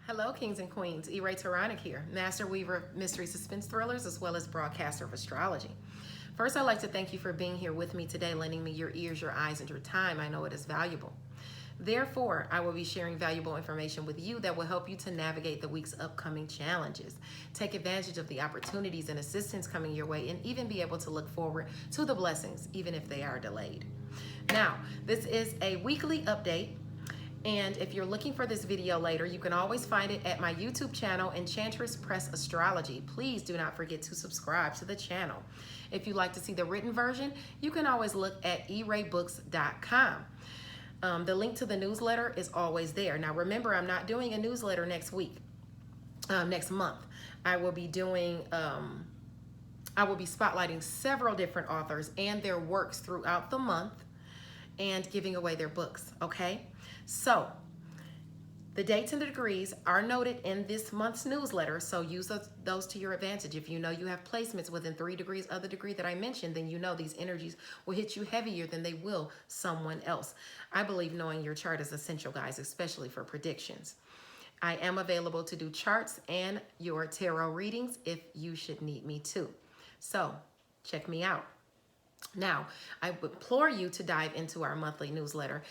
Hello, kings and queens. E-Ray Taronic here, master weaver of mystery suspense thrillers as well as broadcaster of astrology. First, I'd like to thank you for being here with me today, lending me your ears, your eyes, and your time. I know it is valuable. Therefore, I will be sharing valuable information with you that will help you to navigate the week's upcoming challenges, take advantage of the opportunities and assistance coming your way, and even be able to look forward to the blessings, even if they are delayed. Now, this is a weekly update. And if you're looking for this video later, you can always find it at my YouTube channel, Enchantress Press Astrology. Please do not forget to subscribe to the channel. If you'd like to see the written version, you can always look at eraybooks.com. The link to the newsletter is always there. Now remember, I'm not doing a newsletter next month. I will be spotlighting several different authors and their works throughout the month and giving away their books, okay? So, the dates and the degrees are noted in this month's newsletter, so use those to your advantage. If you know you have placements within 3 degrees of the degree that I mentioned, then you know these energies will hit you heavier than they will someone else. I believe knowing your chart is essential, guys, especially for predictions. I am available to do charts and your tarot readings if you should need me to. So, check me out. Now, I implore you to dive into our monthly newsletter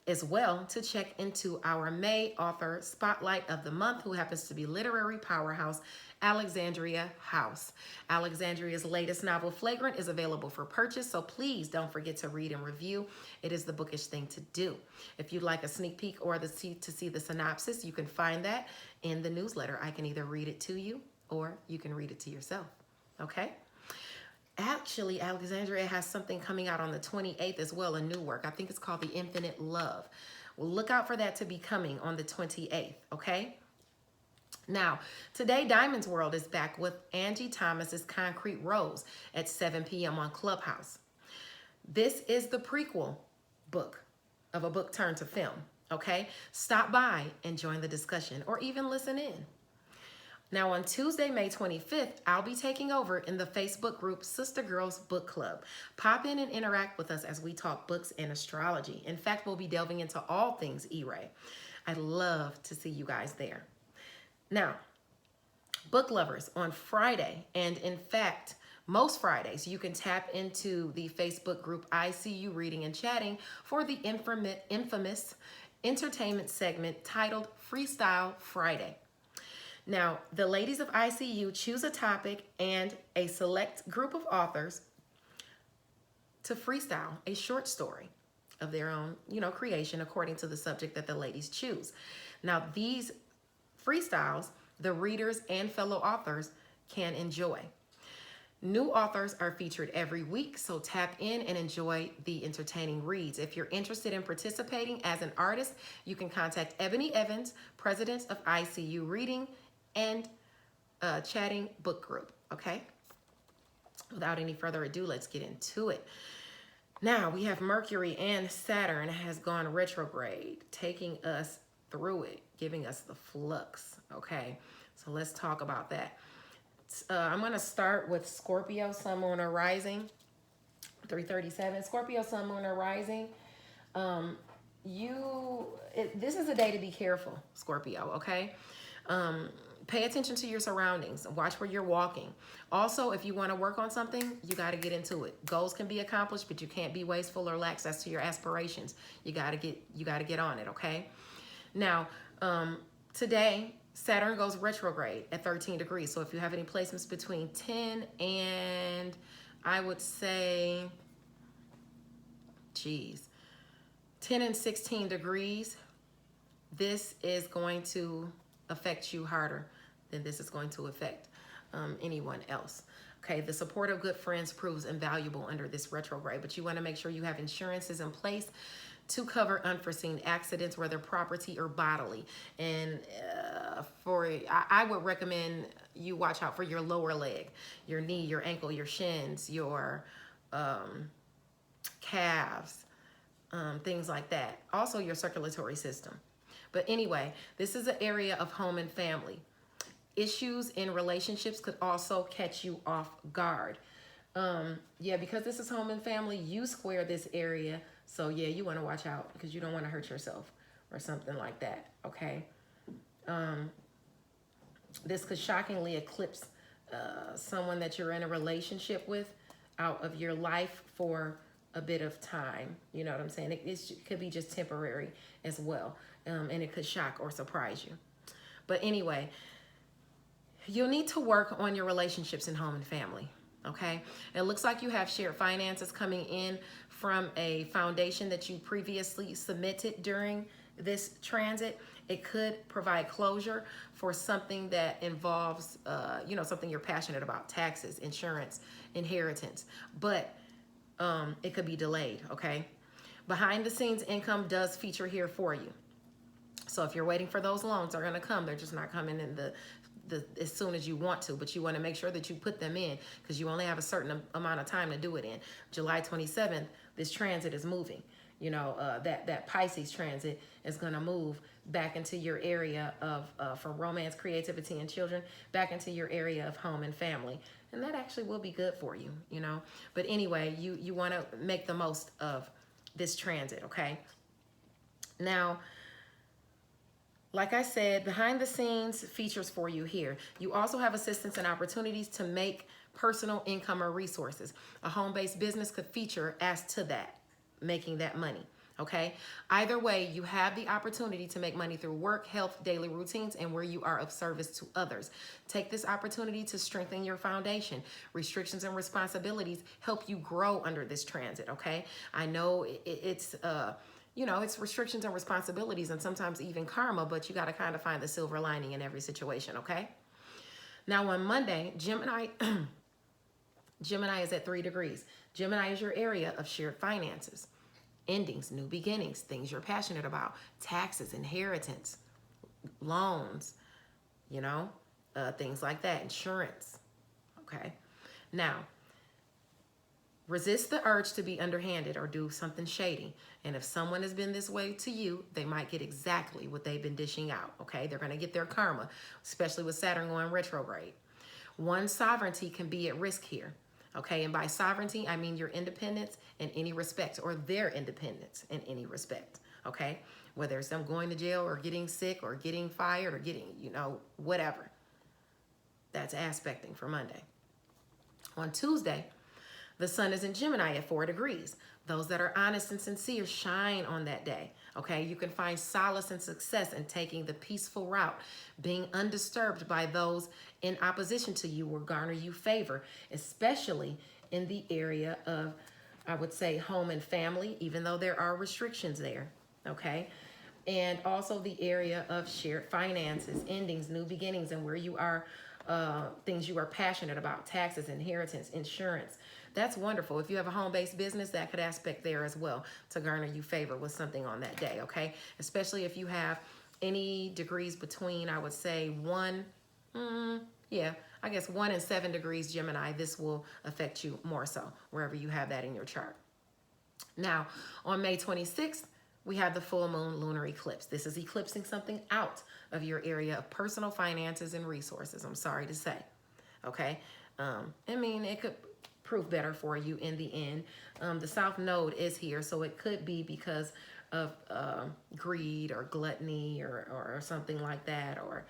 as well to check into our May author spotlight of the month, who happens to be literary powerhouse Alexandria House. Alexandria's latest novel, Flagrant, is available for purchase, so please don't forget to read and review. It is the bookish thing to do. If you'd like a sneak peek or to see the synopsis, you can find that in the newsletter. I can either read it to you or you can read it to yourself, okay? Actually, Alexandria has something coming out on the 28th as well, a new work. I think it's called The Infinite Love. Well, look out for that to be coming on the 28th, okay? Now, today, Diamond's World is back with Angie Thomas's Concrete Rose at 7 p.m. on Clubhouse. This is the prequel book of a book turned to film, okay? Stop by and join the discussion or even listen in. Now on Tuesday, May 25th, I'll be taking over in the Facebook group Sister Girls Book Club. Pop in and interact with us as we talk books and astrology. In fact, we'll be delving into all things E-Ray. I'd love to see you guys there. Now, book lovers, on Friday, and in fact, most Fridays, you can tap into the Facebook group I See You Reading and Chatting for the infamous entertainment segment titled Freestyle Friday. Now, the ladies of ICU choose a topic and a select group of authors to freestyle a short story of their own, creation according to the subject that the ladies choose. Now, these freestyles, the readers and fellow authors can enjoy. New authors are featured every week, so tap in and enjoy the entertaining reads. If you're interested in participating as an artist, you can contact Ebony Evans, president of ICU Reading and Chatting Book Group, okay? Without any further ado, let's get into it. Now, we have Mercury and Saturn has gone retrograde, taking us through it, giving us the flux, okay? So let's talk about that. I'm going to start with Scorpio, Sun, Moon, or Rising, 337. Scorpio, Sun, Moon, or Rising. This is a day to be careful, Scorpio, okay? Pay attention to your surroundings. Watch where you're walking. Also, if you want to work on something, you got to get into it. Goals can be accomplished, but you can't be wasteful or lax as to your aspirations. You got to get on it, okay? Now, today, Saturn goes retrograde at 13 degrees. So if you have any placements between 10 and, I would say, 10 and 16 degrees, this is going to affect you harder than this is going to affect anyone else. Okay, the support of good friends proves invaluable under this retrograde, but you want to make sure you have insurances in place to cover unforeseen accidents, whether property or bodily. And I would recommend you watch out for your lower leg, your knee, your ankle, your shins, your calves, things like that. Also your circulatory system. But anyway, this is an area of home and family. Issues in relationships could also catch you off guard. Because this is home and family, you square this area. So yeah, you want to watch out because you don't want to hurt yourself or something like that, okay? This could shockingly eclipse someone that you're in a relationship with out of your life for a bit of time. You know what I'm saying? It could be just temporary as well. And it could shock or surprise you. But anyway, you'll need to work on your relationships in home and family. Okay, it looks like you have shared finances coming in from a foundation that you previously submitted during this transit. It could provide closure for something that involves, something you're passionate about: taxes, insurance, inheritance. But it could be delayed. Okay, behind the scenes income does feature here for you. So if you're waiting for those loans, they're going to come. They're just not coming in as soon as you want to, but you want to make sure that you put them in, because you only have a certain amount of time to do it in. July 27th, this transit is moving. That Pisces transit is going to move back into your area of, for romance, creativity, and children, back into your area of home and family. And that actually will be good for you, But anyway, you want to make the most of this transit, okay? Now, like I said, behind the scenes features for you here. You also have assistance and opportunities to make personal income or resources. A home-based business could feature as to that, making that money, okay? Either way, you have the opportunity to make money through work, health, daily routines, and where you are of service to others. Take this opportunity to strengthen your foundation. Restrictions and responsibilities help you grow under this transit, okay? I know it's restrictions and responsibilities and sometimes even karma, but you got to kind of find the silver lining in every situation, okay? Now on Monday, Gemini is at 3 degrees. Gemini is your area of shared finances, endings, new beginnings, things you're passionate about, taxes, inheritance, loans, things like that, insurance, okay? Now, resist the urge to be underhanded or do something shady. And if someone has been this way to you, they might get exactly what they've been dishing out, okay? They're going to get their karma, especially with Saturn going retrograde. One's sovereignty can be at risk here, okay? And by sovereignty, I mean your independence in any respect, or their independence in any respect, okay? Whether it's them going to jail or getting sick or getting fired or getting, whatever. That's aspecting for Monday. On Tuesday, the sun is in Gemini at 4 degrees. Those that are honest and sincere shine on that day, okay? You can find solace and success in taking the peaceful route. Being undisturbed by those in opposition to you will garner you favor, especially in the area of, I would say, home and family, even though there are restrictions there, okay? And also the area of shared finances, endings, new beginnings, and where you are, things you are passionate about, taxes, inheritance, insurance. That's wonderful. If you have a home-based business, that could aspect there as well to garner you favor with something on that day, okay? Especially if you have any degrees between, I would say, 1 and 7 degrees Gemini. This will affect you more so, wherever you have that in your chart. Now, on May 26th, we have the full moon lunar eclipse. This is eclipsing something out of your area of personal finances and resources, I'm sorry to say, okay? It could prove better for you in the end. The South Node is here, so it could be because of greed or gluttony or something like that, or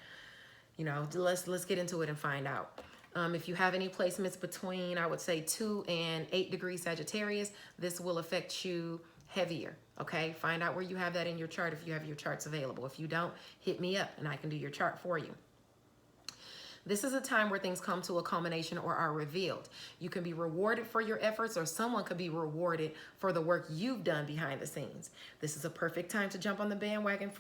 let's get into it and find out. If you have any placements between, I would say, 2 and 8 degrees Sagittarius, this will affect you heavier, okay? Find out where you have that in your chart if you have your charts available. If you don't, hit me up and I can do your chart for you. This is a time where things come to a culmination or are revealed. You can be rewarded for your efforts, or someone could be rewarded for the work you've done behind the scenes. This is a perfect time to jump on the bandwagon.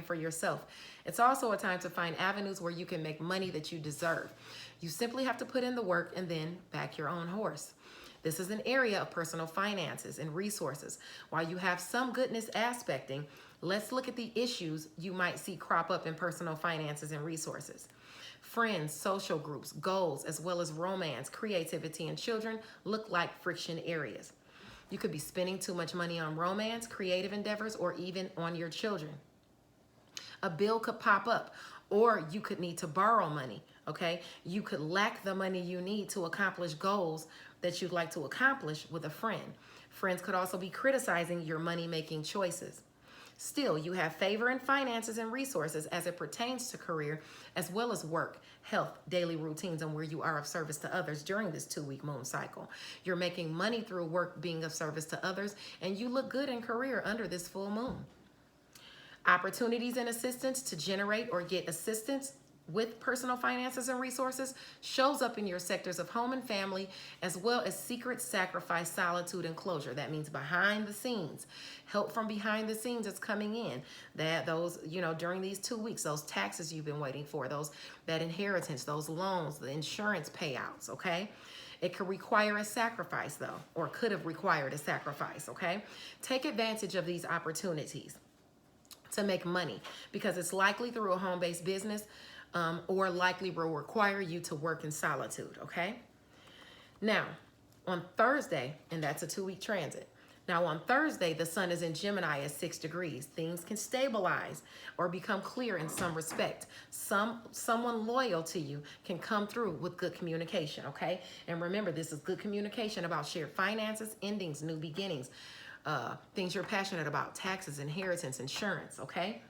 For yourself. It's also a time to find avenues where you can make money that you deserve. You simply have to put in the work and then back your own horse. This is an area of personal finances and resources. While you have some goodness aspecting, let's look at the issues you might see crop up in personal finances and resources. Friends, social groups, goals, as well as romance, creativity, and children look like friction areas. You could be spending too much money on romance, creative endeavors, or even on your children. A bill could pop up, or you could need to borrow money, okay? You could lack the money you need to accomplish goals that you'd like to accomplish with a friend. Friends could also be criticizing your money-making choices. Still, you have favor in finances and resources as it pertains to career, as well as work, health, daily routines, and where you are of service to others during this 2-week moon cycle. You're making money through work being of service to others, and you look good in career under this full moon. Opportunities and assistance to generate or get assistance with personal finances and resources shows up in your sectors of home and family, as well as secret sacrifice, solitude, and closure. That means behind the scenes. Help from behind the scenes is coming in. Those, during these 2 weeks, those taxes you've been waiting for, that inheritance, those loans, the insurance payouts, okay? It could require a sacrifice though, or could have required a sacrifice, okay? Take advantage of these opportunities to make money, because it's likely through a home-based business, or likely will require you to work in solitude, okay? Now, on Thursday, and that's a 2-week transit. Now, on Thursday, the sun is in Gemini at 6 degrees. Things can stabilize or become clear in some respect. Someone loyal to you can come through with good communication, okay? And remember, this is good communication about shared finances, endings, new beginnings, things you're passionate about, taxes, inheritance, insurance, okay?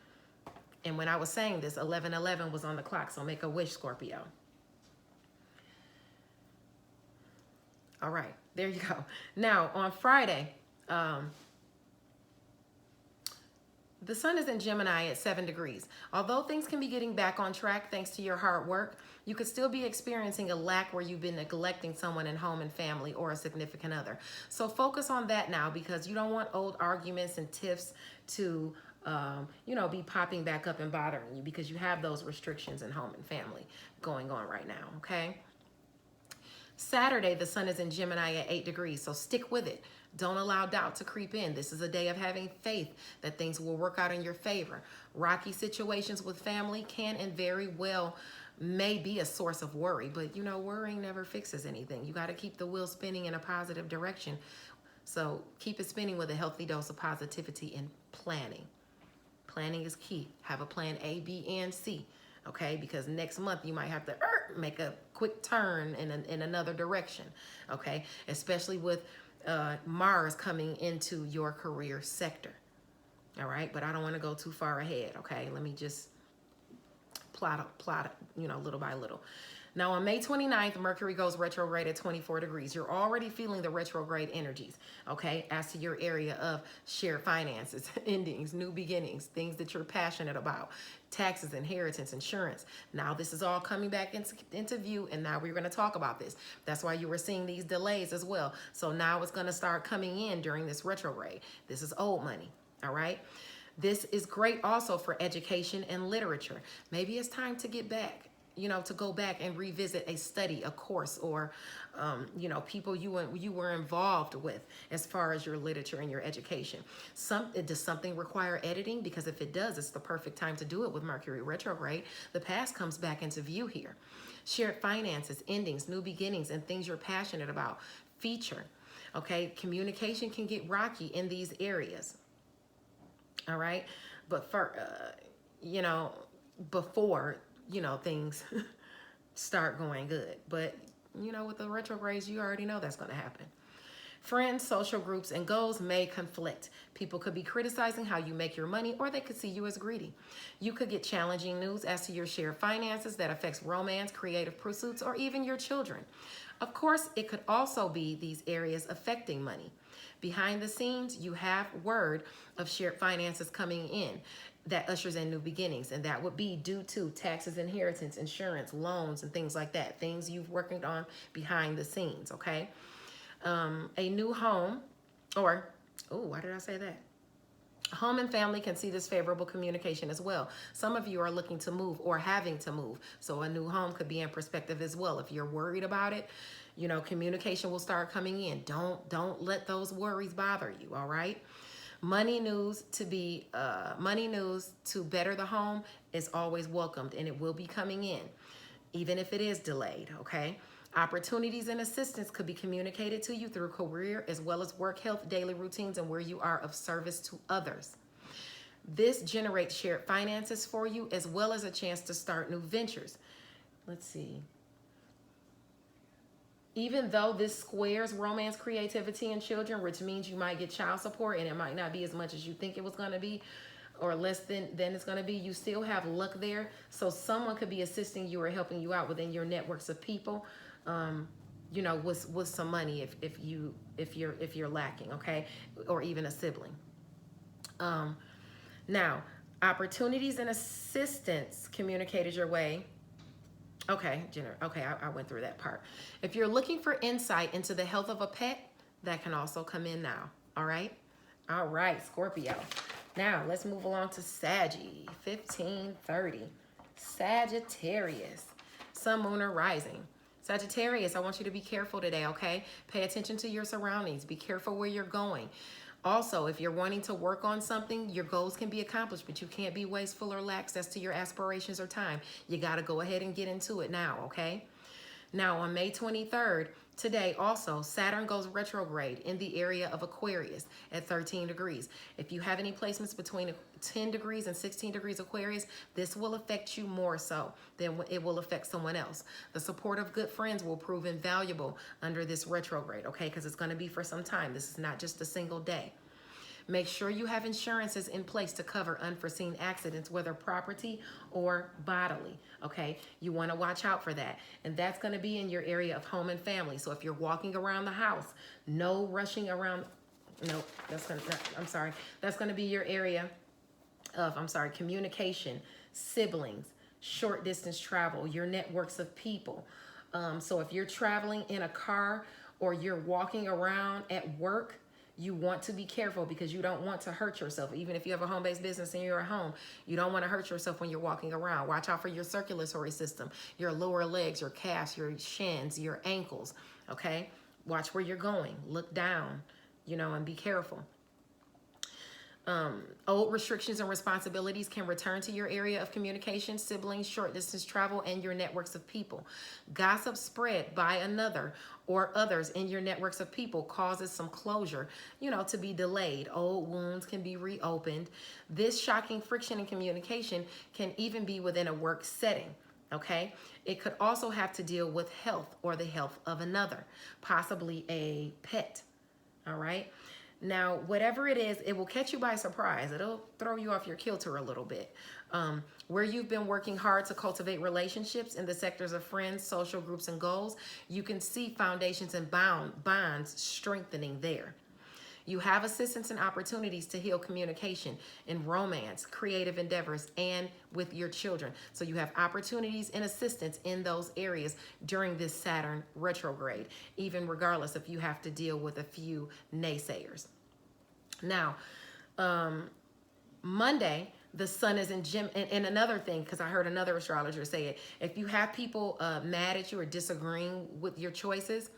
And when I was saying this, 11:11 was on the clock, so make a wish, Scorpio. All right, there you go. Now, on Friday, the sun is in Gemini at 7 degrees. Although things can be getting back on track thanks to your hard work, you could still be experiencing a lack where you've been neglecting someone in home and family or a significant other. So focus on that now, because you don't want old arguments and tiffs to be popping back up and bothering you, because you have those restrictions in home and family going on right now, okay? Saturday, the sun is in Gemini at 8 degrees, so stick with it. Don't allow doubt to creep in. This is a day of having faith that things will work out in your favor. Rocky situations with family can and very well may be a source of worry, but worrying never fixes anything. You got to keep the wheel spinning in a positive direction. So keep it spinning with a healthy dose of positivity and planning. Planning is key. Have a plan A, B, and C, okay? Because next month you might have to make a quick turn in another direction, okay? Especially with Mars coming into your career sector, all right? But I don't want to go too far ahead, okay? Let me just plot little by little. Now, on May 29th, Mercury goes retrograde at 24 degrees. You're already feeling the retrograde energies, okay, as to your area of shared finances, endings, new beginnings, things that you're passionate about, taxes, inheritance, insurance. Now, this is all coming back into view, and now we're going to talk about this. That's why you were seeing these delays as well. So now it's going to start coming in during this retrograde. This is old money, all right? This is great also for education and literature. Maybe it's time to get back, to go back and revisit a study, a course, or, people you were involved with as far as your literature and your education. Does something require editing? Because if it does, it's the perfect time to do it with Mercury retrograde. The past comes back into view here. Shared finances, endings, new beginnings, and things you're passionate about feature. Okay, communication can get rocky in these areas. All right, but for before things start going good. But with the retrogrades, you already know that's going to happen. Friends, social groups, and goals may conflict. People could be criticizing how you make your money, or they could see you as greedy. You could get challenging news as to your shared finances that affects romance, creative pursuits, or even your children. Of course, it could also be these areas affecting money. Behind the scenes, you have word of shared finances coming in that ushers in new beginnings, and that would be due to taxes, inheritance, insurance, loans, and things like that. Things you've working on behind the scenes, okay? A new home, or, why did I say that? Home and family can see this favorable communication as well. Some of you are looking to move or having to move, so a new home could be in perspective as well. If you're worried about it, communication will start coming in. Don't let those worries bother you, all right? Money news to better the home is always welcomed, and it will be coming in, even if it is delayed, okay? Opportunities and assistance could be communicated to you through career as well as work, health, daily routines, and where you are of service to others. This generates shared finances for you as well as a chance to start new ventures. Let's see. Even though this squares romance, creativity, and children, which means you might get child support and it might not be as much as you think it was going to be, or less than it's going to be, you still have luck there. So someone could be assisting you or helping you out within your networks of people, you know, with some money if you're lacking, okay, or even a sibling. Now, opportunities and assistance communicated your way. Okay, Jenner. Okay, I went through that part. If you're looking for insight into the health of a pet, that can also come in now. All right? All right, Scorpio. Now, let's move along to Saggy, 1530. Sagittarius, Sun, Moon, or Rising. Sagittarius, I want you to be careful today, okay? Pay attention to your surroundings. Be careful where you're going. Also, if you're wanting to work on something, your goals can be accomplished, but you can't be wasteful or lax as to your aspirations or time. You got to go ahead and get into it now, okay? Now, on May 23rd, today also, Saturn goes retrograde in the area of Aquarius at 13 degrees. If you have any placements between 10 degrees and 16 degrees Aquarius, this will affect you more so than it will affect someone else. The support of good friends will prove invaluable under this retrograde, okay? Because it's going to be for some time. This is not just a single day. Make sure you have insurances in place to cover unforeseen accidents, whether property or bodily, okay? You want to watch out for that. And that's going to be in your area of home and family. So if you're walking around the house, no rushing around. No, that's going to, I'm sorry. That's going to be your area of, communication, siblings, short distance travel, your networks of people. So if you're traveling in a car or you're walking around at work, you want to be careful because you don't want to hurt yourself. Even if you have a home-based business and you're at home, you don't want to hurt yourself when you're walking around. Watch out for your circulatory system, your lower legs, your calves, your shins, your ankles, okay? Watch where you're going. Look down, you know, and be careful. Old restrictions and responsibilities can return to your area of communication, siblings, short distance travel, and your networks of people. Gossip spread by another or others in your networks of people causes some closure, you know, to be delayed. Old wounds can be reopened. This shocking friction in communication can even be within a work setting. Okay, it could also have to deal with health or the health of another, possibly a pet. All right. Now, whatever it is, it will catch you by surprise. It'll throw you off your kilter a little bit. Where you've been working hard to cultivate relationships in the sectors of friends, social groups, and goals, you can see foundations and bonds strengthening there. You have assistance and opportunities to heal communication in romance, creative endeavors, and with your children. So you have opportunities and assistance in those areas during this Saturn retrograde, even regardless if you have to deal with a few naysayers. Now, Monday, the sun is in Gem, and another thing, because I heard another astrologer say it, if you have people mad at you or disagreeing with your choices,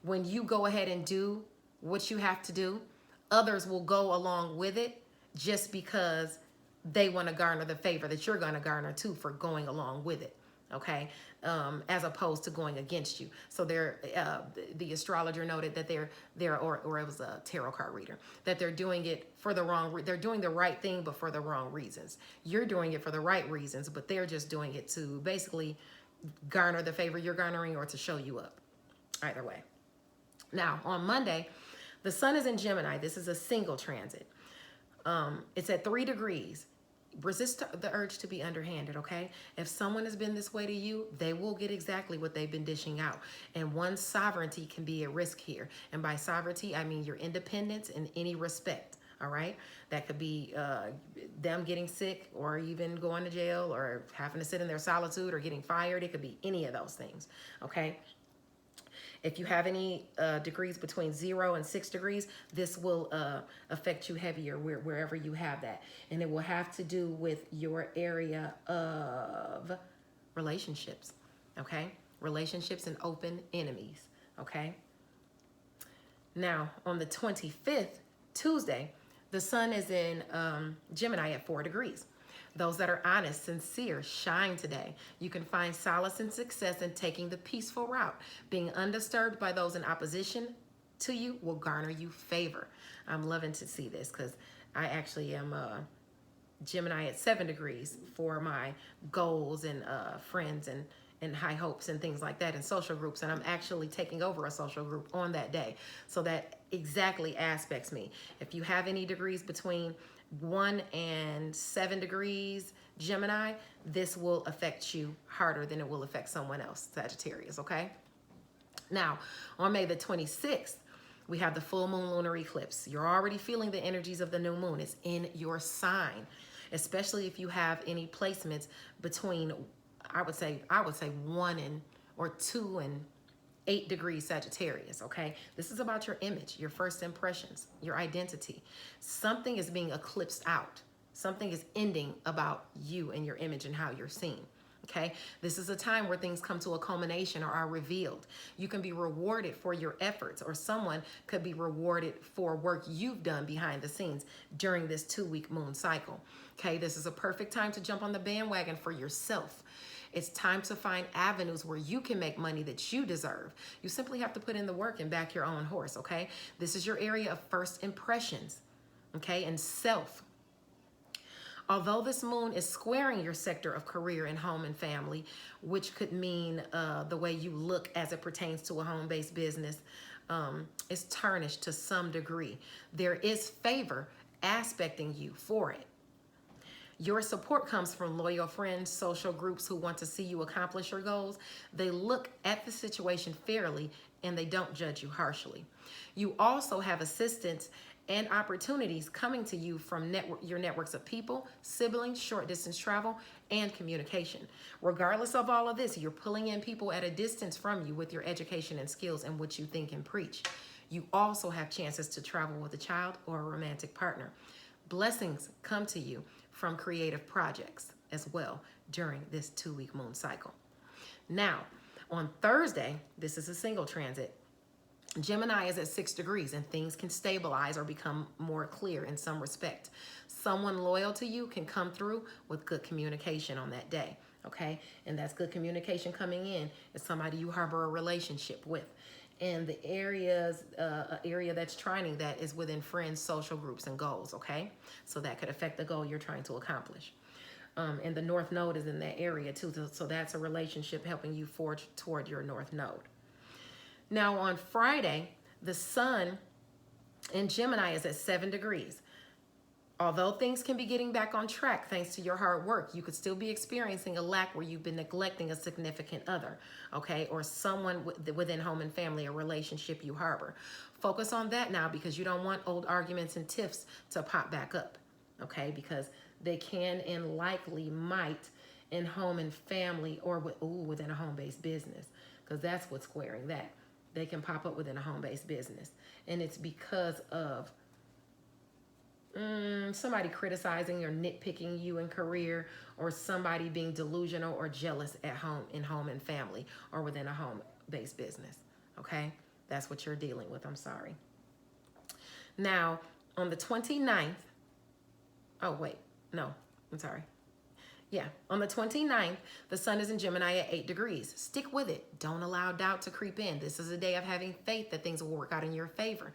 when you go ahead and do what you have to do, others will go along with it just because they want to garner the favor that you're going to garner too for going along with it, okay? As opposed to going against you. So the astrologer noted that or it was a tarot card reader, that they're doing it for the wrong, they're doing the right thing, but for the wrong reasons. You're doing it for the right reasons, but they're just doing it to basically garner the favor you're garnering or to show you up. Either way. Now, on Monday, the sun is in Gemini. This is a single transit. It's at 3 degrees. Resist the urge to be underhanded, okay? If someone has been this way to you, they will get exactly what they've been dishing out. And one's sovereignty can be at risk here. And by sovereignty, I mean your independence in any respect, all right? That could be them getting sick or even going to jail or having to sit in their solitude or getting fired. It could be any of those things, okay? If you have any degrees between 0 and 6 degrees, this will affect you heavier wherever you have that. And it will have to do with your area of relationships, okay? Relationships and open enemies, okay? Now, on the 25th, Tuesday, the sun is in Gemini at 4 degrees. Those that are honest, sincere, shine today. You can find solace and success in taking the peaceful route. Being undisturbed by those in opposition to you will garner you favor. I'm loving to see this because I actually am Gemini at 7 degrees for my goals and friends and high hopes and things like that in social groups. And I'm actually taking over a social group on that day. So that exactly aspects me. If you have any degrees between 1 and 7 degrees Gemini, this will affect you harder than it will affect someone else, Sagittarius, okay? Now, on May the 26th, we have the full moon lunar eclipse. You're already feeling the energies of the new moon. It's in your sign, especially if you have any placements between, I would say 1 and or 2 and 8 degrees Sagittarius, okay? This is about your image, your first impressions, your identity. Something is being eclipsed out. Something is ending about you and your image and how you're seen, okay? This is a time where things come to a culmination or are revealed. You can be rewarded for your efforts, or someone could be rewarded for work you've done behind the scenes during this 2-week moon cycle, okay? This is a perfect time to jump on the bandwagon for yourself. It's time to find avenues where you can make money that you deserve. You simply have to put in the work and back your own horse, okay? This is your area of first impressions, okay, and self. Although this moon is squaring your sector of career and home and family, which could mean the way you look as it pertains to a home-based business is tarnished to some degree. There is favor aspecting you for it. Your support comes from loyal friends, social groups who want to see you accomplish your goals. They look at the situation fairly and they don't judge you harshly. You also have assistance and opportunities coming to you from your networks of people, siblings, short distance travel, and communication. Regardless of all of this, you're pulling in people at a distance from you with your education and skills and what you think and preach. You also have chances to travel with a child or a romantic partner. Blessings come to you from creative projects as well during this 2-week moon cycle. Now, on Thursday, this is a single transit. Gemini is at 6 degrees and things can stabilize or become more clear in some respect. Someone loyal to you can come through with good communication on that day, okay? And that's good communication coming in is somebody you harbor a relationship with. And the area that's trining that is within friends, social groups, and goals, okay? So that could affect the goal you're trying to accomplish. And the North Node is in that area too, so that's a relationship helping you forge toward your North Node. Now on Friday, the sun in Gemini is at 7 degrees. Although things can be getting back on track thanks to your hard work, you could still be experiencing a lack where you've been neglecting a significant other, okay? Or someone within home and family, a relationship you harbor. Focus on that now because you don't want old arguments and tiffs to pop back up, okay? Because they can and likely might in home and family or within a home-based business, because that's what's squaring that. They can pop up within a home-based business. And it's because of somebody criticizing or nitpicking you in career, or somebody being delusional or jealous at home, in home and family, or within a home-based business, okay? That's what you're dealing with, I'm sorry. Now, on the 29th, on the 29th, the sun is in Gemini at 8 degrees. Stick with it. Don't allow doubt to creep in. This is a day of having faith that things will work out in your favor.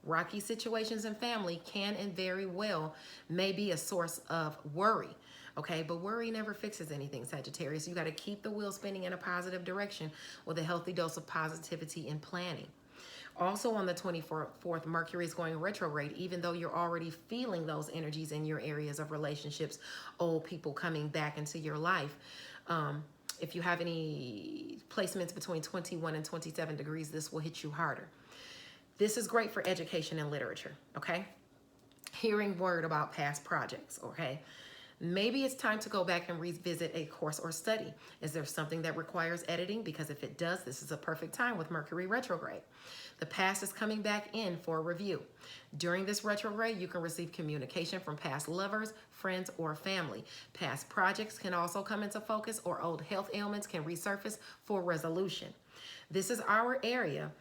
Rocky situations in family can and very well may be a source of worry, okay? But worry never fixes anything, Sagittarius. You got to keep the wheel spinning in a positive direction with a healthy dose of positivity and planning. Also on the 24th, Mercury is going retrograde, even though you're already feeling those energies in your areas of relationships, old people coming back into your life. If you have any placements between 21 and 27 degrees, this will hit you harder. This is great for education and literature, okay? Hearing word about past projects, okay? Maybe it's time to go back and revisit a course or study. Is there something that requires editing? Because if it does, this is a perfect time with Mercury retrograde. The past is coming back in for a review. During this retrograde, you can receive communication from past lovers, friends, or family. Past projects can also come into focus, or old health ailments can resurface for resolution. This is our area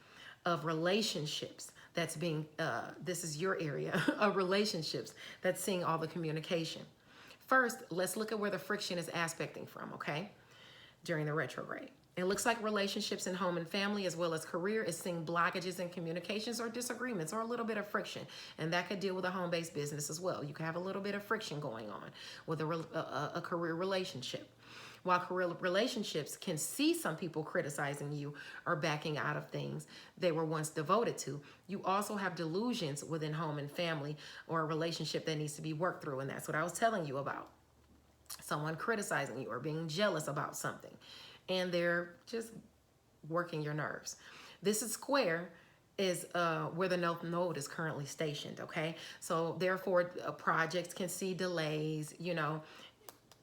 of relationships that's being, this is your area of relationships that's seeing all the communication. First, let's look at where the friction is aspecting from, okay, during the retrograde. It looks like relationships in home and family as well as career is seeing blockages in communications or disagreements or a little bit of friction. And that could deal with a home-based business as well. You can have a little bit of friction going on with a career relationship. While career relationships can see some people criticizing you or backing out of things they were once devoted to, you also have delusions within home and family or a relationship that needs to be worked through. And that's what I was telling you about. Someone criticizing you or being jealous about something, and they're just working your nerves. This is square is where the North Node is currently stationed, okay? So therefore, projects can see delays, you know,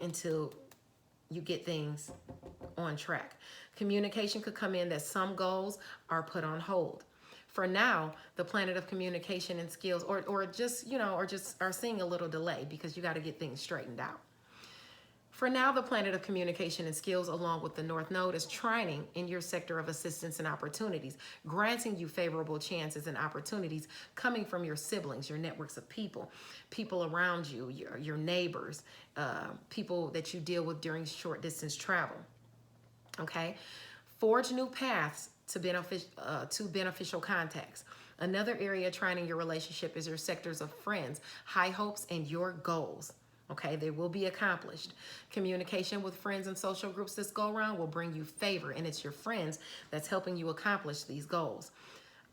until you get things on track. Communication could come in that some goals are put on hold. For now, the planet of communication and skills, or just, you know, or just are seeing a little delay because you got to get things straightened out. For now, the planet of communication and skills, along with the North Node, is trining in your sector of assistance and opportunities, granting you favorable chances and opportunities coming from your siblings, your networks of people, people around you, your neighbors, people that you deal with during short distance travel. Okay? Forge new paths to beneficial contacts. Another area trining your relationship is your sectors of friends, high hopes, and your goals. Okay, they will be accomplished. Communication with friends and social groups this go around will bring you favor, and it's your friends that's helping you accomplish these goals.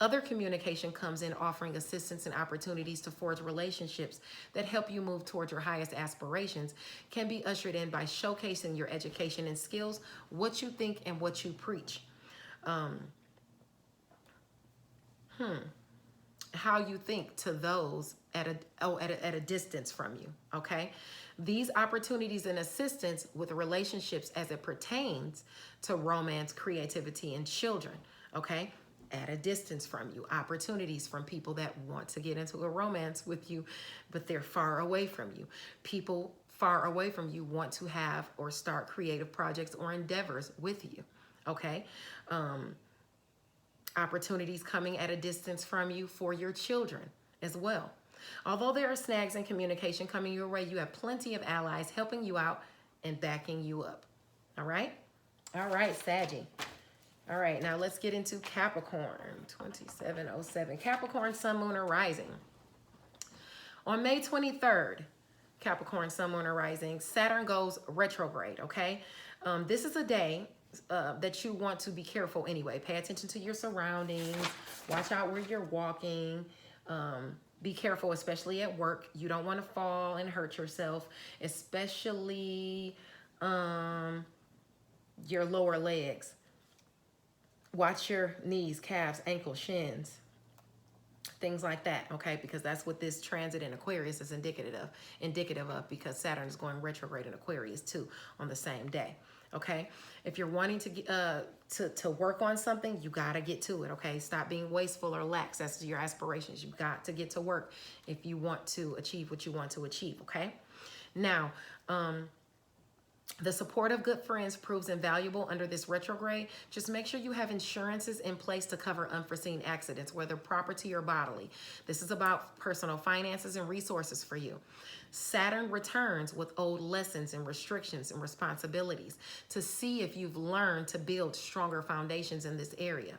Other communication comes in offering assistance and opportunities to forge relationships that help you move towards your highest aspirations, can be ushered in by showcasing your education and skills, what you think and what you preach. How you think to those at a distance from you, okay? These opportunities and assistance with relationships as it pertains to romance, creativity, and children, okay? At a distance from you. Opportunities from people that want to get into a romance with you, but they're far away from you. People far away from you want to have or start creative projects or endeavors with you, okay? Opportunities coming at a distance from you for your children as well. Although there are snags in communication coming your way, you have plenty of allies helping you out and backing you up. All right? All right, Saggy. All right, now let's get into Capricorn, 2707. Capricorn, Sun, Moon, or Rising. On May 23rd, Capricorn, Sun, Moon, or Rising, Saturn goes retrograde, okay? This is a day that you want to be careful anyway. Pay attention to your surroundings. Watch out where you're walking. Be careful, especially at work. You don't want to fall and hurt yourself, especially your lower legs. Watch your knees, calves, ankles, shins, things like that, okay? Because that's what this transit in Aquarius is indicative of, because Saturn is going retrograde in Aquarius too on the same day. Okay, if you're wanting to get, to work on something, you got to get to it, okay? Stop being wasteful or lax. That's your aspirations. You got to get to work if you want to achieve what you want to achieve, okay? Now, the support of good friends proves invaluable under this retrograde. Just make sure you have insurances in place to cover unforeseen accidents, whether property or bodily. This is about personal finances and resources for you. Saturn returns with old lessons and restrictions and responsibilities to see if you've learned to build stronger foundations in this area.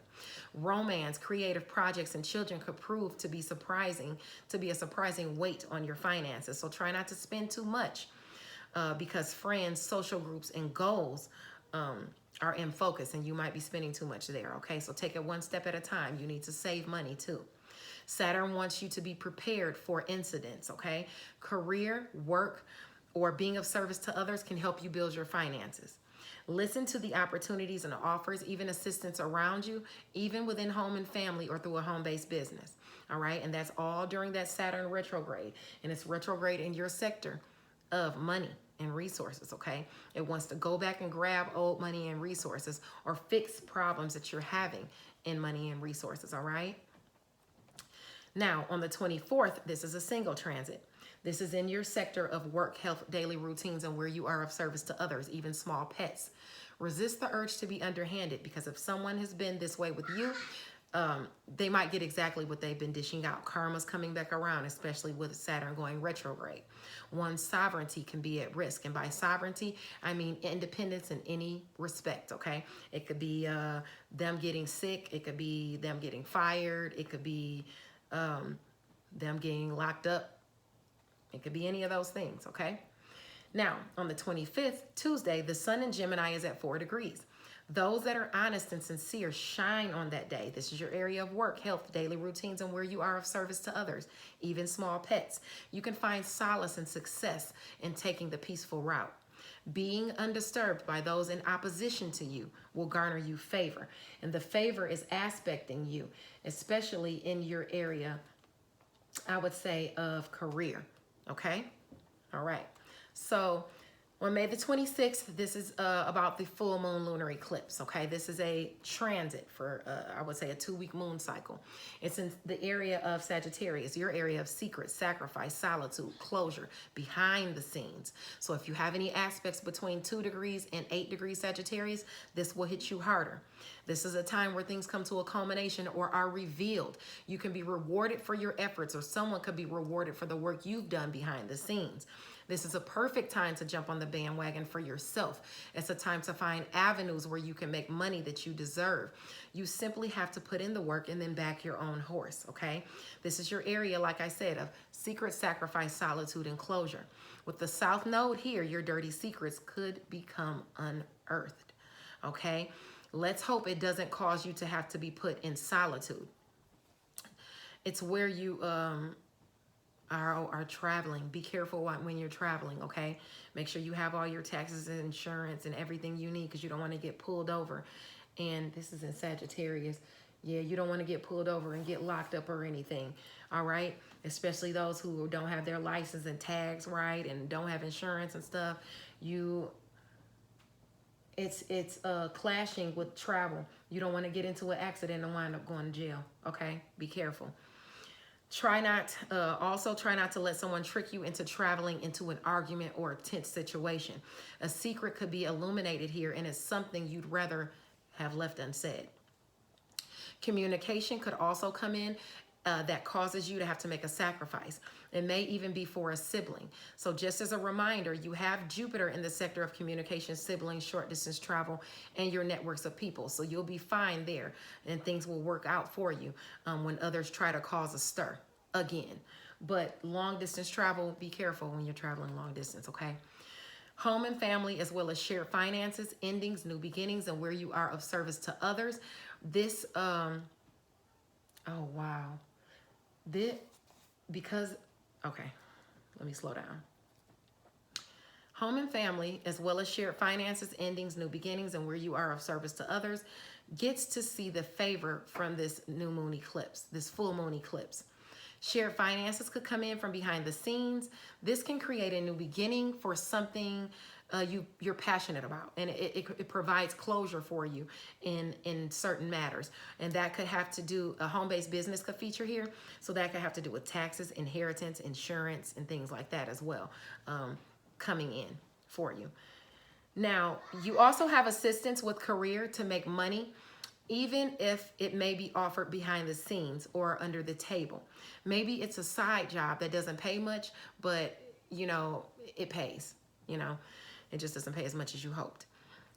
Romance, creative projects, and children could prove to be a surprising weight on your finances. So try not to spend too much because friends, social groups, and goals are in focus, and you might be spending too much there, okay? So take it one step at a time. You need to save money too. Saturn wants you to be prepared for incidents, okay? Career, work, or being of service to others can help you build your finances. Listen to the opportunities and offers, even assistance around you, even within home and family or through a home-based business, all right? And that's all during that Saturn retrograde, and it's retrograde in your sector of money and resources, okay? It wants to go back and grab old money and resources or fix problems that you're having in money and resources, all right? Now, on the 24th, this is a single transit. This is in your sector of work, health, daily routines, and where you are of service to others, even small pets. Resist the urge to be underhanded, because if someone has been this way with you, they might get exactly what they've been dishing out. Karma's coming back around, especially with Saturn going retrograde. One's sovereignty can be at risk. And by sovereignty, I mean independence in any respect, okay? It could be them getting sick. It could be them getting fired. It could be them getting locked up. It could be any of those things, okay? Now, on the 25th, Tuesday, the sun in Gemini is at 4 degrees. Those that are honest and sincere shine on that day. This is your area of work, health, daily routines, and where you are of service to others, even small pets. You can find solace and success in taking the peaceful route. Being undisturbed by those in opposition to you will garner you favor. And the favor is aspecting you, especially in your area, I would say, of career. Okay? All right. So on May the 26th, this is about the full moon lunar eclipse, okay? This is a transit for, I would say, a 2-week moon cycle. It's in the area of Sagittarius, your area of secret, sacrifice, solitude, closure, behind the scenes. So if you have any aspects between 2 degrees and 8 degrees Sagittarius, this will hit you harder. This is a time where things come to a culmination or are revealed. You can be rewarded for your efforts, or someone could be rewarded for the work you've done behind the scenes. This is a perfect time to jump on the bandwagon for yourself. It's a time to find avenues where you can make money that you deserve. You simply have to put in the work and then back your own horse, okay? This is your area, like I said, of secret, sacrifice, solitude, and closure. With the South Node here, your dirty secrets could become unearthed, okay? Let's hope it doesn't cause you to have to be put in solitude. It's where you are traveling. Be careful when you're traveling, okay? Make sure you have all your taxes and insurance and everything you need, because you don't want to get pulled over. And this is in Sagittarius. Yeah, you don't want to get pulled over and get locked up or anything, all right? Especially those who don't have their license and tags right and don't have insurance and stuff. It's clashing with travel. You don't want to get into an accident and wind up going to jail, okay? Be careful. Also try not to let someone trick you into traveling into an argument or a tense situation. A secret could be illuminated here, and it's something you'd rather have left unsaid. Communication could also come in that causes you to have to make a sacrifice. It may even be for a sibling. So just as a reminder, you have Jupiter in the sector of communication, siblings, short distance travel, and your networks of people. So you'll be fine there, and things will work out for you when others try to cause a stir again. But long distance travel, be careful when you're traveling long distance, okay? Home and family, as well as shared finances, endings, new beginnings, and where you are of service to others. This, oh wow. Okay, let me slow down. Home and family, as well as shared finances, endings, new beginnings, and where you are of service to others, gets to see the favor from this new moon eclipse, this full moon eclipse. Shared finances could come in from behind the scenes. This can create a new beginning for something you're passionate about, and it provides closure for you in certain matters. And that could have to do, a home-based business could feature here, so that could have to do with taxes, inheritance, insurance, and things like that as well, coming in for you. Now, you also have assistance with career to make money, even if it may be offered behind the scenes or under the table. Maybe it's a side job that doesn't pay much, but, you know, it pays, you know. It just doesn't pay as much as you hoped.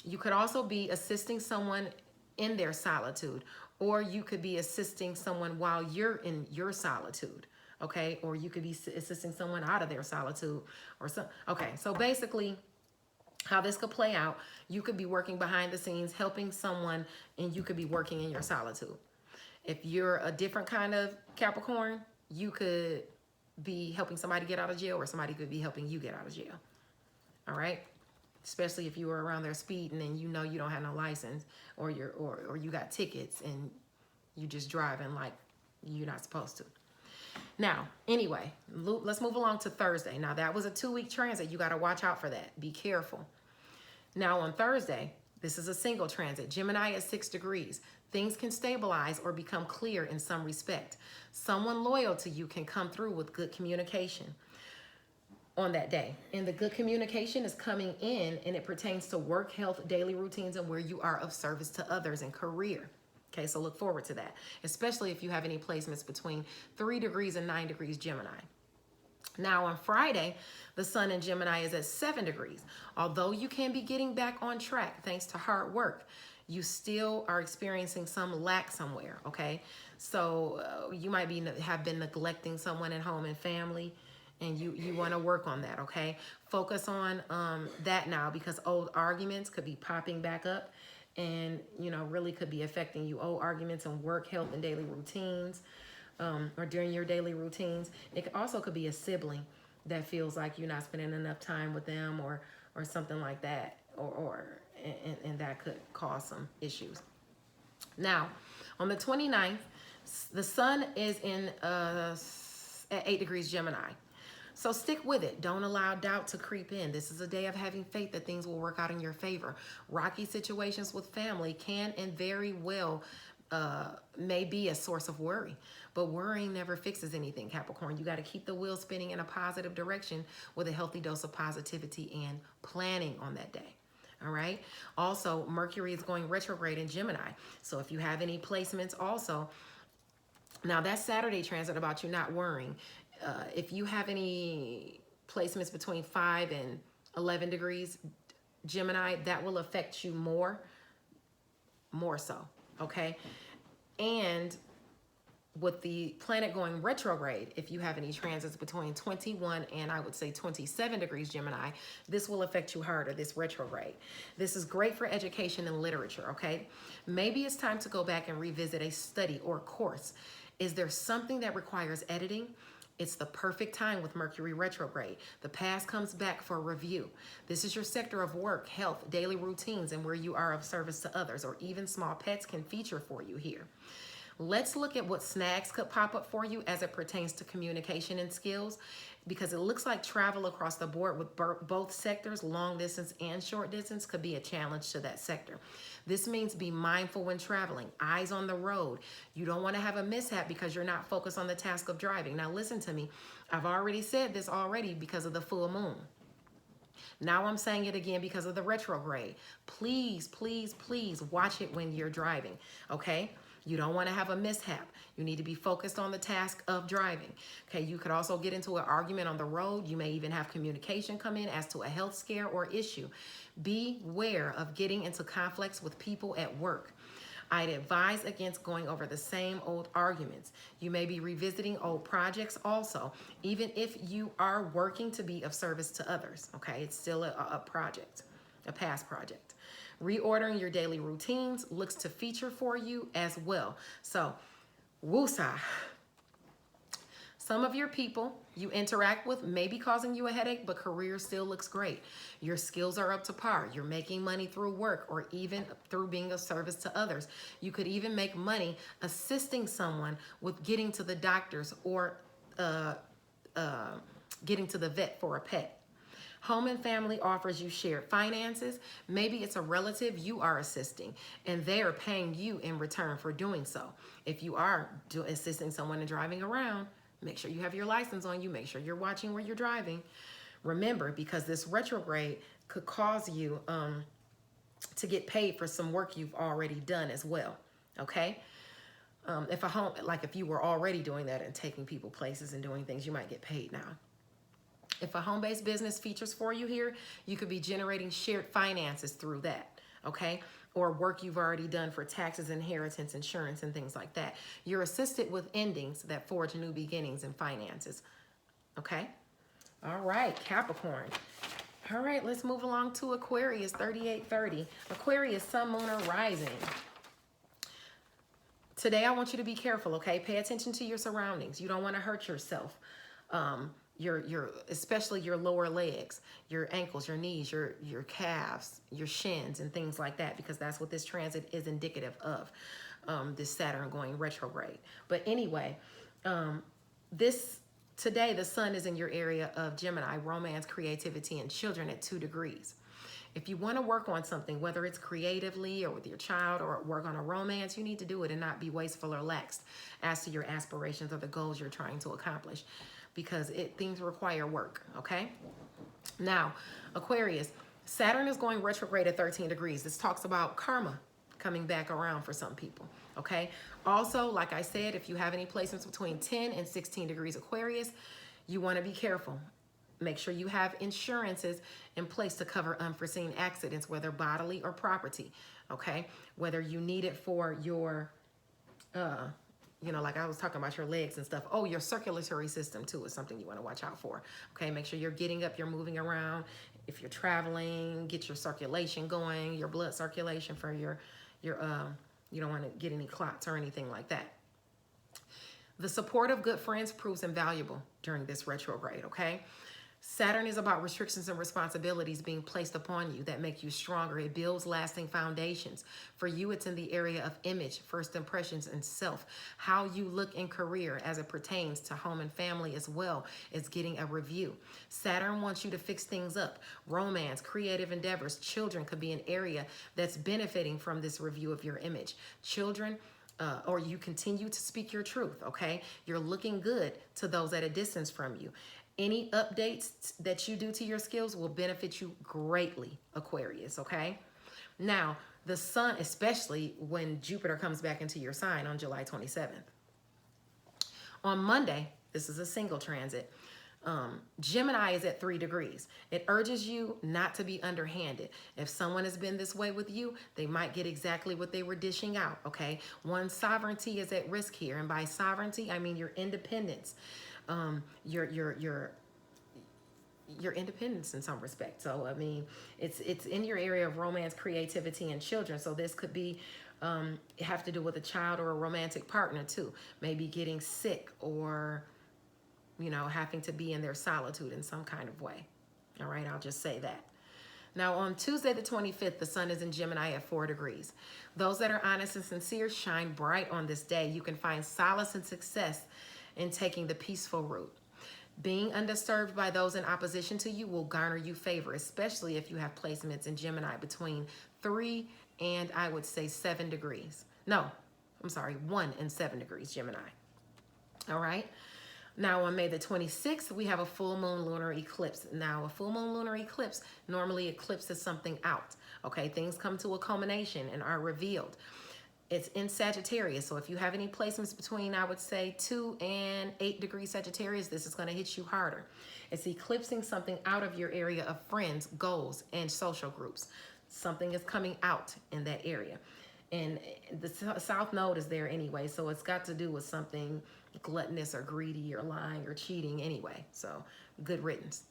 You could also be assisting someone in their solitude, or you could be assisting someone while you're in your solitude, okay? Or you could be assisting someone out of their solitude or so. Okay, so basically how this could play out, you could be working behind the scenes, helping someone, and you could be working in your solitude. If you're a different kind of Capricorn, you could be helping somebody get out of jail, or somebody could be helping you get out of jail, all right? Especially if you were around there speeding and you know you don't have no license, or you got tickets and you just driving like you're not supposed to. Now, anyway, let's move along to Thursday. Now, that was a 2-week transit. You got to watch out for that. Be careful. Now, on Thursday, this is a single transit. Gemini at 6 degrees. Things can stabilize or become clear in some respect. Someone loyal to you can come through with good communication on that day. And the good communication is coming in, and it pertains to work, health, daily routines, and where you are of service to others and career. Okay, so look forward to that, especially if you have any placements between 3 degrees and 9 degrees Gemini. Now on Friday, the sun in Gemini is at 7 degrees. Although you can be getting back on track thanks to hard work, you still are experiencing some lack somewhere, okay? So you might have been neglecting someone at home and family, and you want to work on that, okay? Focus on that now, because old arguments could be popping back up and, you know, really could be affecting you. Old arguments in work, health, and daily routines, or during your daily routines. It also could be a sibling that feels like you're not spending enough time with them, or something like that, and that could cause some issues. Now, on the 29th, the sun is in at 8 degrees Gemini. So stick with it. Don't allow doubt to creep in. This is a day of having faith that things will work out in your favor. Rocky situations with family can and very well may be a source of worry. But worrying never fixes anything, Capricorn. You got to keep the wheel spinning in a positive direction with a healthy dose of positivity and planning on that day. All right. Also, Mercury is going retrograde in Gemini. So if you have any placements also, now that Saturday transit about you not worrying. If you have any placements between 5 and 11 degrees Gemini, that will affect you more so. Okay. And with the planet going retrograde, if you have any transits between 21 and I would say 27 degrees Gemini, this will affect you harder, this retrograde. This is great for education and literature, okay? Maybe it's time to go back and revisit a study or course. Is there something that requires editing? It's the perfect time with Mercury retrograde. The past comes back for review. This is your sector of work, health, daily routines, and where you are of service to others, or even small pets can feature for you here. Let's look at what snags could pop up for you as it pertains to communication and skills, because it looks like travel across the board with both sectors, long distance and short distance, could be a challenge to that sector. This means be mindful when traveling, eyes on the road. You don't want to have a mishap because you're not focused on the task of driving. Now listen to me. I've already said this because of the full moon. Now I'm saying it again because of the retrograde. Please, please, please watch it when you're driving, okay? You don't want to have a mishap. You need to be focused on the task of driving. Okay, you could also get into an argument on the road. You may even have communication come in as to a health scare or issue. Beware of getting into conflicts with people at work. I'd advise against going over the same old arguments. You may be revisiting old projects also, even if you are working to be of service to others. Okay, it's still a project, a past project. Reordering your daily routines looks to feature for you as well. So, woosah. Some of your people you interact with may be causing you a headache, but career still looks great. Your skills are up to par. You're making money through work or even through being of service to others. You could even make money assisting someone with getting to the doctors or getting to the vet for a pet. Home and family offers you shared finances. Maybe it's a relative you are assisting and they are paying you in return for doing so. If you are assisting someone in driving around, make sure you have your license on you. Make sure you're watching where you're driving. Remember, because this retrograde could cause you to get paid for some work you've already done as well. Okay? If you were already doing that and taking people places and doing things, you might get paid now. If a home-based business features for you here, you could be generating shared finances through that, okay? Or work you've already done for taxes, inheritance, insurance, and things like that. You're assisted with endings that forge new beginnings and finances, okay? All right, Capricorn. All right, let's move along to Aquarius, 3830. Aquarius, sun, moon, or rising. Today, I want you to be careful, okay? Pay attention to your surroundings. You don't want to hurt yourself. Especially your lower legs, your ankles, your knees, your calves, your shins, and things like that, because that's what this transit is indicative of, this Saturn going retrograde. But anyway, today the sun is in your area of Gemini, romance, creativity, and children at 2 degrees. If you want to work on something, whether it's creatively or with your child or work on a romance, you need to do it and not be wasteful or lax as to your aspirations or the goals you're trying to accomplish, because things require work, okay? Now, Aquarius, Saturn is going retrograde at 13 degrees. This talks about karma coming back around for some people, okay? Also, like I said, if you have any placements between 10 and 16 degrees Aquarius, you want to be careful. Make sure you have insurances in place to cover unforeseen accidents, whether bodily or property, okay? Whether you need it for your you know, like I was talking about your legs and stuff. Oh, your circulatory system too is something you want to watch out for. Okay, make sure you're getting up, you're moving around. If you're traveling, get your circulation going, your blood circulation for your you don't want to get any clots or anything like that. The support of good friends proves invaluable during this retrograde, okay? Saturn is about restrictions and responsibilities being placed upon you that make you stronger. It builds lasting foundations. For you, it's in the area of image, first impressions, and self. How you look in career as it pertains to home and family as well is getting a review. Saturn wants you to fix things up. Romance, creative endeavors, children could be an area that's benefiting from this review of your image. Children, or you continue to speak your truth, okay? You're looking good to those at a distance from you. Any updates that you do to your skills will benefit you greatly, Aquarius, okay? Now, the sun, especially when Jupiter comes back into your sign on July 27th. On Monday, this is a single transit, Gemini is at 3 degrees. It urges you not to be underhanded. If someone has been this way with you, they might get exactly what they were dishing out, okay? One's sovereignty is at risk here. And by sovereignty, I mean your independence. Your independence in some respect. So I mean, it's in your area of romance, creativity, and children. So this could be have to do with a child or a romantic partner too. Maybe getting sick or, you know, having to be in their solitude in some kind of way. All right, I'll just say that. Now on Tuesday the 25th, the sun is in Gemini at 4 degrees. Those that are honest and sincere shine bright on this day. You can find solace and success in taking the peaceful route. Being undisturbed by those in opposition to you will garner you favor, especially if you have placements in Gemini between 3 and I would say 7 degrees. No, I'm sorry, 1 and 7 degrees Gemini. All right. Now on May the 26th, we have a full moon lunar eclipse. Now a full moon lunar eclipse normally eclipses something out. Okay, things come to a culmination and are revealed. It's in Sagittarius, so if you have any placements between, I would say, 2 and 8 degrees Sagittarius, this is going to hit you harder. It's eclipsing something out of your area of friends, goals, and social groups. Something is coming out in that area. And the South Node is there anyway, so it's got to do with something gluttonous or greedy or lying or cheating anyway. So good riddance.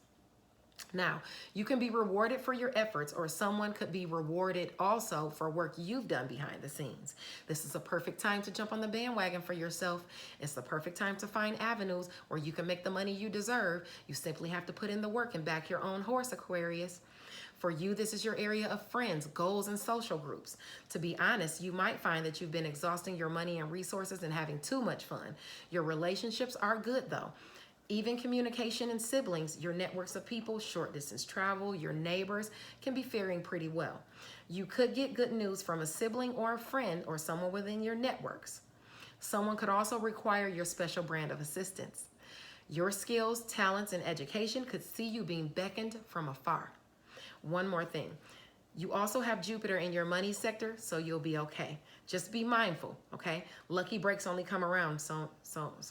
Now, you can be rewarded for your efforts, or someone could be rewarded also for work you've done behind the scenes. This is a perfect time to jump on the bandwagon for yourself. It's the perfect time to find avenues where you can make the money you deserve. You simply have to put in the work and back your own horse, Aquarius. For you, this is your area of friends, goals, and social groups. To be honest, you might find that you've been exhausting your money and resources and having too much fun. Your relationships are good, though. Even communication and siblings, your networks of people, short distance travel, your neighbors can be faring pretty well. You could get good news from a sibling or a friend or someone within your networks. Someone could also require your special brand of assistance. Your skills, talents, and education could see you being beckoned from afar. One more thing. You also have Jupiter in your money sector, so you'll be okay. Just be mindful, okay? Lucky breaks only come around so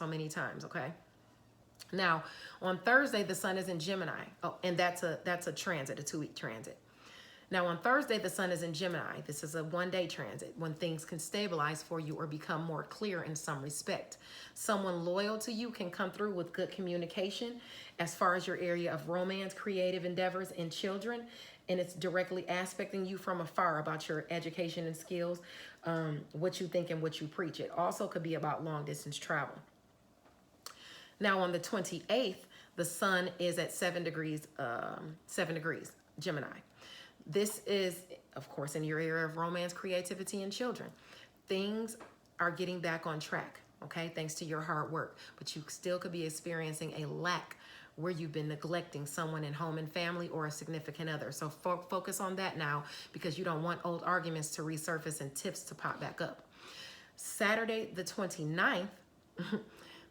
many times, okay? Now, on Thursday, the sun is in Gemini. Oh, and that's a transit, a 2-week transit. Now, on Thursday, the sun is in Gemini. This is a 1-day transit when things can stabilize for you or become more clear in some respect. Someone loyal to you can come through with good communication as far as your area of romance, creative endeavors, and children. And it's directly aspecting you from afar about your education and skills, what you think and what you preach. It also could be about long distance travel. Now on the 28th, the sun is at 7 degrees Gemini. This is, of course, in your area of romance, creativity, and children. Things are getting back on track, okay, thanks to your hard work. But you still could be experiencing a lack where you've been neglecting someone in home and family or a significant other. So focus on that now, because you don't want old arguments to resurface and tips to pop back up. Saturday the 29th,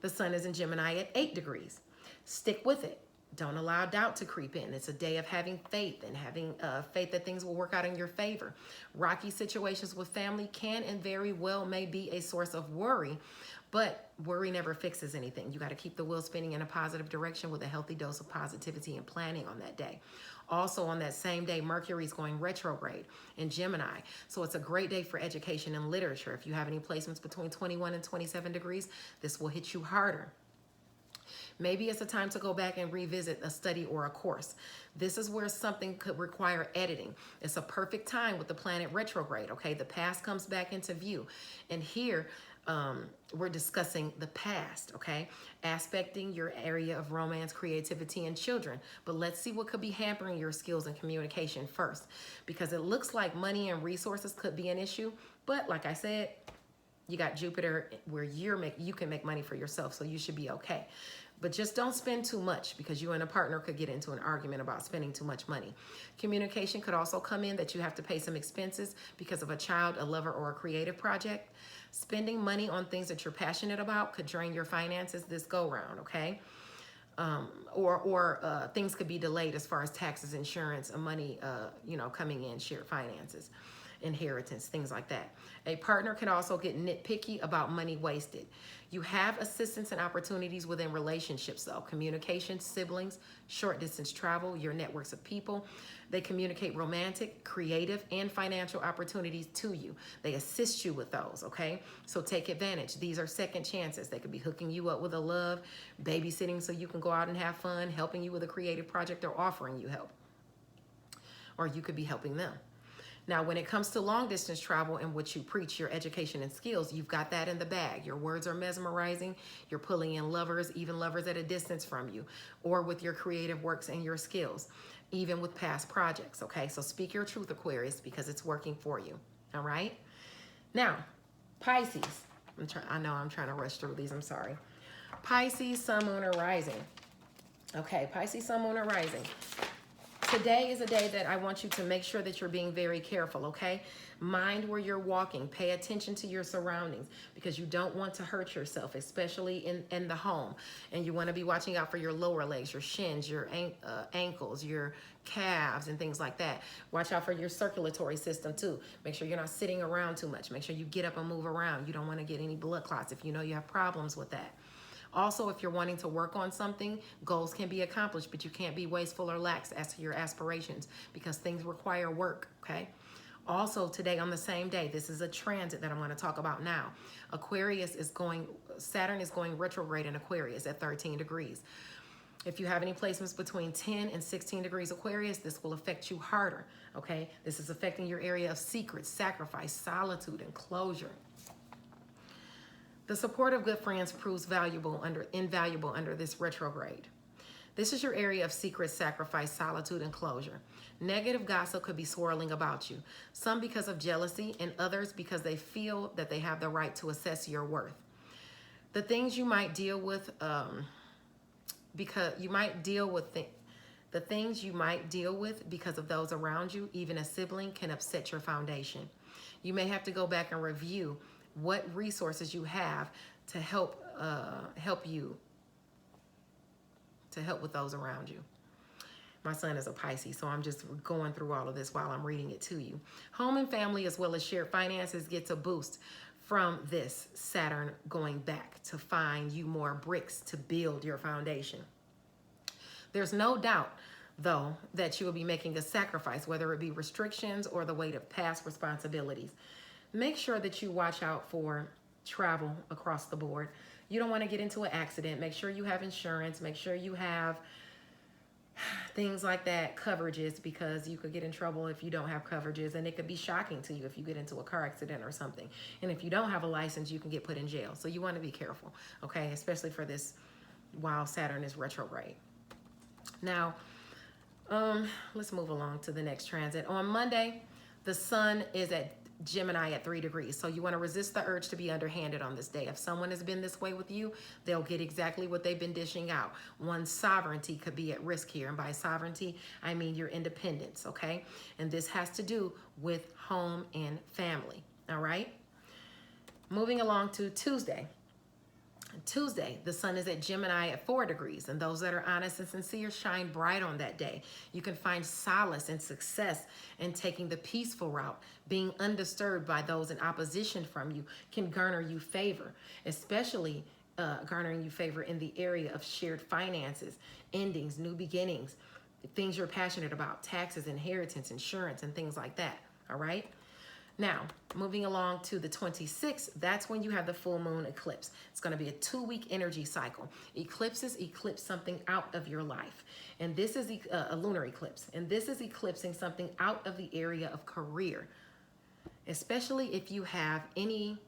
the sun is in Gemini at 8 degrees. Stick with it. Don't allow doubt to creep in. It's a day of having faith and having faith that things will work out in your favor. Rocky situations with family can and very well may be a source of worry, But worry never fixes anything. You got to keep the wheel spinning in a positive direction with a healthy dose of positivity and planning on that day. Also on that same day, Mercury's going retrograde in Gemini. So it's a great day for education and literature. If you have any placements between 21 and 27 degrees, this will hit you harder. Maybe it's a time to go back and revisit a study or a course. This is where something could require editing. It's a perfect time with the planet retrograde, okay? The past comes back into view. And here, we're discussing the past, okay? Aspecting your area of romance, creativity, and children. But let's see what could be hampering your skills and communication first, because it looks like money and resources could be an issue. But like I said, you got Jupiter where you can make money for yourself, so you should be okay. But just don't spend too much, because you and a partner could get into an argument about spending too much money. Communication could also come in that you have to pay some expenses because of a child, a lover, or a creative project. Spending money on things that you're passionate about could drain your finances this go round, okay? Or things could be delayed as far as taxes, insurance, money, coming in, shared finances, inheritance, things like that. A partner can also get nitpicky about money wasted. You have assistance and opportunities within relationships, though. Communication, siblings, short distance travel, your networks of people. They communicate romantic, creative, and financial opportunities to you. They assist you with those, okay? So take advantage. These are second chances. They could be hooking you up with a love, babysitting so you can go out and have fun, helping you with a creative project, or offering you help. Or you could be helping them. Now, when it comes to long distance travel and what you preach, your education and skills, you've got that in the bag. Your words are mesmerizing. You're pulling in lovers, even lovers at a distance from you, or with your creative works and your skills, even with past projects, okay? So speak your truth, Aquarius, because it's working for you, all right? Now, Pisces. I know I'm trying to rush through these. I'm sorry. Pisces, Sun, Moon, or Rising. Okay, Pisces, Sun, Moon, or Rising. Today is a day that I want you to make sure that you're being very careful, okay? Mind where you're walking. Pay attention to your surroundings, because you don't want to hurt yourself, especially in the home. And you want to be watching out for your lower legs, your shins, your ankles, your calves, and things like that. Watch out for your circulatory system, too. Make sure you're not sitting around too much. Make sure you get up and move around. You don't want to get any blood clots if you know you have problems with that. Also, if you're wanting to work on something, goals can be accomplished, but you can't be wasteful or lax as to your aspirations, because things require work, okay? Also, today on the same day, this is a transit that I'm going to talk about now. Saturn is going retrograde in Aquarius at 13 degrees. If you have any placements between 10 and 16 degrees Aquarius, this will affect you harder, okay? This is affecting your area of secrets, sacrifice, solitude, and closure. The support of good friends proves invaluable under this retrograde. This is your area of secret, sacrifice, solitude, and closure. Negative gossip could be swirling about you, some because of jealousy and others because they feel that they have the right to assess your worth. The things you might deal with, because of those around you, even a sibling, can upset your foundation. You may have to go back and review what resources you have to help with those around you. My son is a Pisces, so I'm just going through all of this while I'm reading it to you. Home and family, as well as shared finances, gets a boost from this Saturn going back to find you more bricks to build your foundation. There's no doubt, though, that you will be making a sacrifice, whether it be restrictions or the weight of past responsibilities. Make sure that you watch out for travel across the board. You don't want to get into an accident. Make sure you have insurance. Make sure you have things like that, coverages, because you could get in trouble if you don't have coverages, and it could be shocking to you if you get into a car accident or something. And if you don't have a license, you can get put in jail. So you want to be careful, okay, especially for this while Saturn is retrograde. Now, let's move along to the next transit. On Monday, the sun is at Gemini at 3 degrees. So you want to resist the urge to be underhanded on this day. If someone has been this way with you, they'll get exactly what they've been dishing out. One's sovereignty could be at risk here. And by sovereignty, I mean your independence, okay? And this has to do with home and family, all right? Moving along to Tuesday. Tuesday, the sun is at Gemini at 4 degrees, and those that are honest and sincere shine bright on that day. You can find solace and success in taking the peaceful route. Being undisturbed by those in opposition from you can garner you favor, especially garnering you favor in the area of shared finances, endings, new beginnings, things you're passionate about, taxes, inheritance, insurance, and things like that. All right? Now, moving along to the 26th, that's when you have the full moon eclipse. It's going to be a 2-week energy cycle. Eclipses eclipse something out of your life. And this is a lunar eclipse. And this is eclipsing something out of the area of career, especially if you have any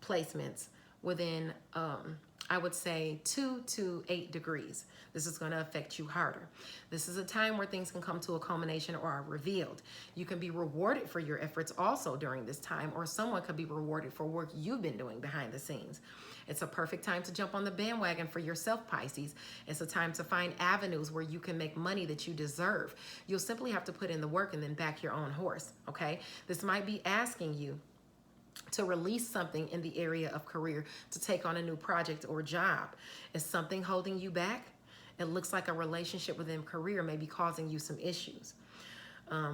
placements within, I would say, 2 to 8 degrees. This is going to affect you harder. This is a time where things can come to a culmination or are revealed. You can be rewarded for your efforts also during this time, or someone could be rewarded for work you've been doing behind the scenes. It's a perfect time to jump on the bandwagon for yourself, Pisces. It's a time to find avenues where you can make money that you deserve. You'll simply have to put in the work and then back your own horse, okay? This might be asking you to release something in the area of career, to take on a new project or job. Is something holding you back? It looks like a relationship within career may be causing you some issues.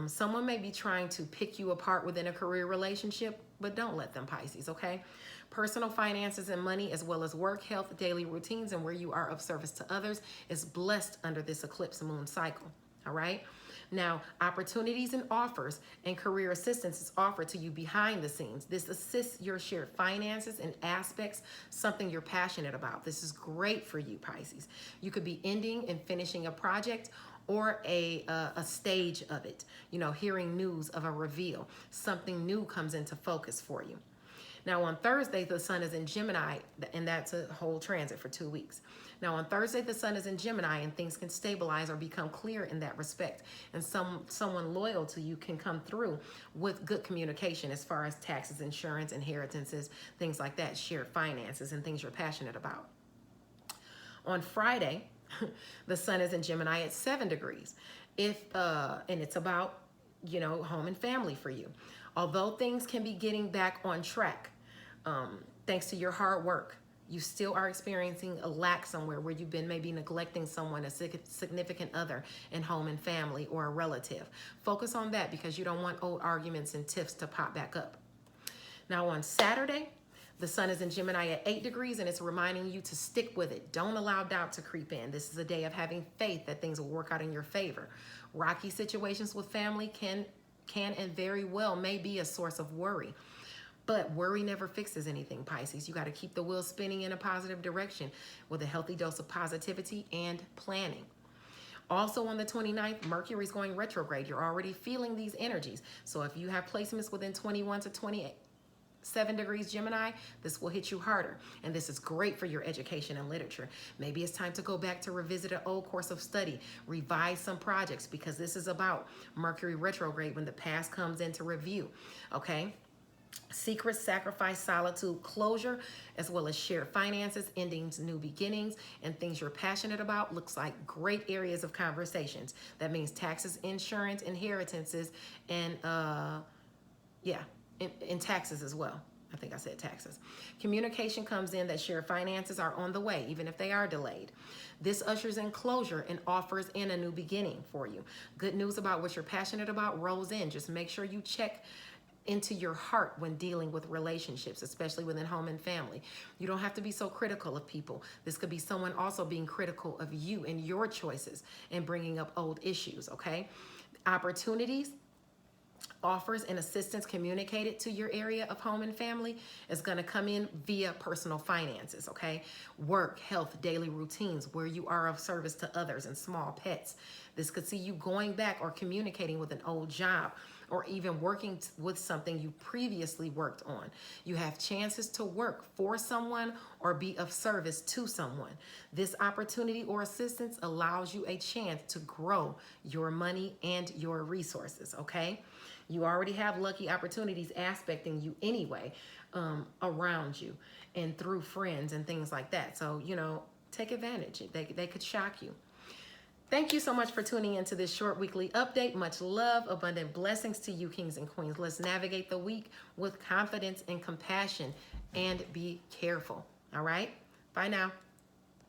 Someone may be trying to pick you apart within a career relationship, but don't let them, Pisces, okay? Personal finances and money, as well as work, health, daily routines, and where you are of service to others is blessed under this eclipse moon cycle, all right? Now, opportunities and offers and career assistance is offered to you behind the scenes. This assists your shared finances and aspects, something you're passionate about. This is great for you, Pisces. You could be ending and finishing a project or a stage of it, you know, hearing news of a reveal. Something new comes into focus for you. Now, on Thursday, the sun is in Gemini, and that's a whole transit for 2 weeks. Now, on Thursday, the sun is in Gemini, and things can stabilize or become clear in that respect. And someone loyal to you can come through with good communication as far as taxes, insurance, inheritances, things like that, shared finances, and things you're passionate about. On Friday, the sun is in Gemini at 7 degrees. And it's about, you know, home and family for you. Although things can be getting back on track, thanks to your hard work, you still are experiencing a lack somewhere where you've been maybe neglecting someone, a significant other in home and family, or a relative. Focus on that because you don't want old arguments and tiffs to pop back up. Now on Saturday, the sun is in Gemini at 8 degrees, and it's reminding you to stick with it. Don't allow doubt to creep in. This is a day of having faith that things will work out in your favor. Rocky situations with family can and very well may be a source of worry. But worry never fixes anything, Pisces. You got to keep the wheel spinning in a positive direction with a healthy dose of positivity and planning. Also on the 29th, Mercury is going retrograde. You're already feeling these energies. So if you have placements within 21 to 27 degrees Gemini, this will hit you harder. And this is great for your education and literature. Maybe it's time to go back to revisit an old course of study, revise some projects, because this is about Mercury retrograde when the past comes into review, okay? Secret, sacrifice, solitude, closure, as well as shared finances, endings, new beginnings, and things you're passionate about looks like great areas of conversations. That means taxes, insurance, inheritances, and in taxes as well. I think I said taxes. Communication comes in that shared finances are on the way, even if they are delayed. This ushers in closure and offers in a new beginning for you. Good news about what you're passionate about rolls in. Just make sure you check into your heart when dealing with relationships, especially within home and family. You don't have to be so critical of people. This could be someone also being critical of you and your choices and bringing up old issues, okay? Opportunities, offers, and assistance communicated to your area of home and family is going to come in via personal finances, okay? Work, health, daily routines, where you are of service to others, and small pets. This could see you going back or communicating with an old job, or even working with something you previously worked on. You have chances to work for someone or be of service to someone. This opportunity or assistance allows you a chance to grow your money and your resources, okay? You already have lucky opportunities aspecting you anyway, around you and through friends and things like that. So, you know, take advantage. They could shock you. Thank you so much for tuning into this short weekly update. Much love, abundant blessings to you, kings and queens. Let's navigate the week with confidence and compassion, and be careful. All right? Bye now.